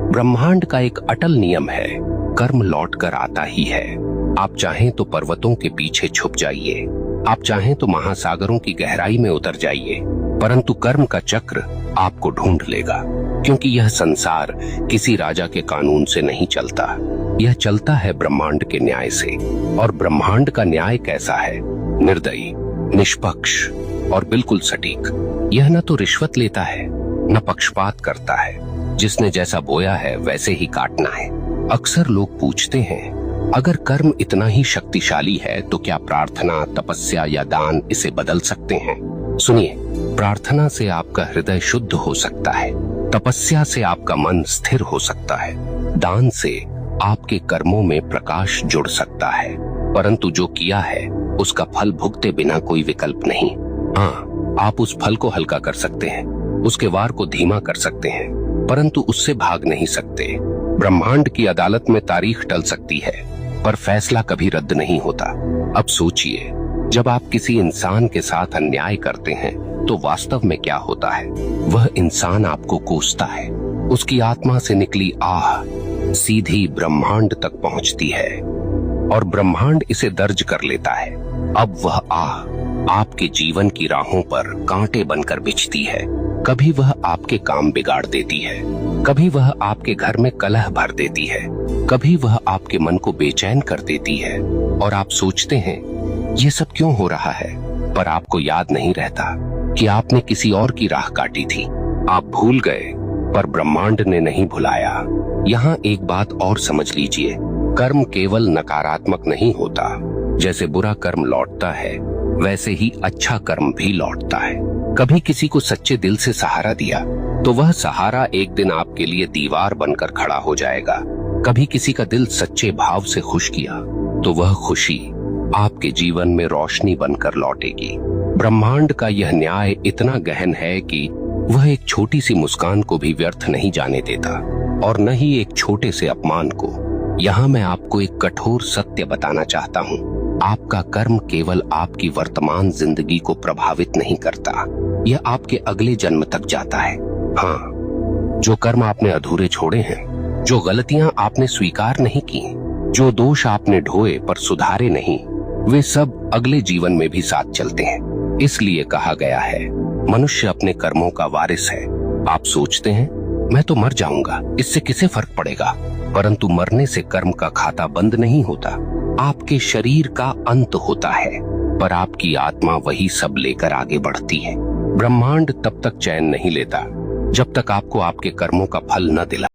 ब्रह्मांड का एक अटल नियम है, कर्म लौट कर आता ही है। आप चाहें तो पर्वतों के पीछे छुप जाइए, आप चाहें तो महासागरों की गहराई में उतर जाइए, परंतु कर्म का चक्र आपको ढूंढ लेगा। क्योंकि यह संसार किसी राजा के कानून से नहीं चलता, यह चलता है ब्रह्मांड के न्याय से। और ब्रह्मांड का न्याय कैसा है? निर्दयी, निष्पक्ष और बिल्कुल सटीक। यह न तो रिश्वत लेता है, न पक्षपात करता है। जिसने जैसा बोया है वैसे ही काटना है। अक्सर लोग पूछते हैं, अगर कर्म इतना ही शक्तिशाली है तो क्या प्रार्थना, तपस्या या दान इसे बदल सकते हैं? सुनिए, प्रार्थना से आपका हृदय शुद्ध हो सकता है, तपस्या से आपका मन स्थिर हो सकता है, दान से आपके कर्मों में प्रकाश जुड़ सकता है, परंतु जो किया है उसका फल भुगते बिना कोई विकल्प नहीं। हाँ, आप उस फल को हल्का कर सकते हैं, उसके वार को धीमा कर सकते हैं, परंतु उससे भाग नहीं सकते। ब्रह्मांड की अदालत में तारीख टल सकती है, पर फैसला कभी रद्द नहीं होता। अब सोचिए, जब आप किसी इंसान के साथ अन्याय करते हैं तो वास्तव में क्या होता है? वह इंसान आपको कोसता है, उसकी आत्मा से निकली आह सीधी ब्रह्मांड तक पहुंचती है और ब्रह्मांड इसे दर्ज कर लेता है। अब वह आह आपके जीवन की राहों पर कांटे बनकर बिछती है। कभी वह आपके काम बिगाड़ देती है, कभी वह आपके घर में कलह भर देती है, कभी वह आपके मन को बेचैन कर देती है और आप सोचते हैं ये सब क्यों हो रहा है, पर आपको याद नहीं रहता कि आपने किसी और की राह काटी थी। आप भूल गए, पर ब्रह्मांड ने नहीं भुलाया। यहाँ एक बात और समझ लीजिए, कर्म केवल नकारात्मक नहीं होता। जैसे बुरा कर्म लौटता है, वैसे ही अच्छा कर्म भी लौटता है। कभी किसी को सच्चे दिल से सहारा दिया तो वह सहारा एक दिन आपके लिए दीवार बनकर खड़ा हो जाएगा। कभी किसी का दिल सच्चे भाव से खुश किया तो वह खुशी आपके जीवन में रोशनी बनकर लौटेगी। ब्रह्मांड का यह न्याय इतना गहन है कि वह एक छोटी सी मुस्कान को भी व्यर्थ नहीं जाने देता और न ही एक छोटे से अपमान को। यहाँ मैं आपको एक कठोर सत्य बताना चाहता हूँ, आपका कर्म केवल आपकी वर्तमान जिंदगी को प्रभावित नहीं करता, यह आपके अगले जन्म तक जाता है। हाँ, जो कर्म आपने अधूरे छोड़े हैं, जो गलतियां आपने स्वीकार नहीं की, जो दोष आपने ढोए पर सुधारे नहीं, वे सब अगले जीवन में भी साथ चलते हैं। इसलिए कहा गया है, मनुष्य अपने कर्मों का वारिस है। आप सोचते हैं मैं तो मर जाऊंगा, इससे किसे फर्क पड़ेगा? परंतु मरने से कर्म का खाता बंद नहीं होता, आपके शरीर का अंत होता है, पर आपकी आत्मा वही सब लेकर आगे बढ़ती है। ब्रह्मांड तब तक चैन नहीं लेता जब तक आपको आपके कर्मों का फल न दिलाए।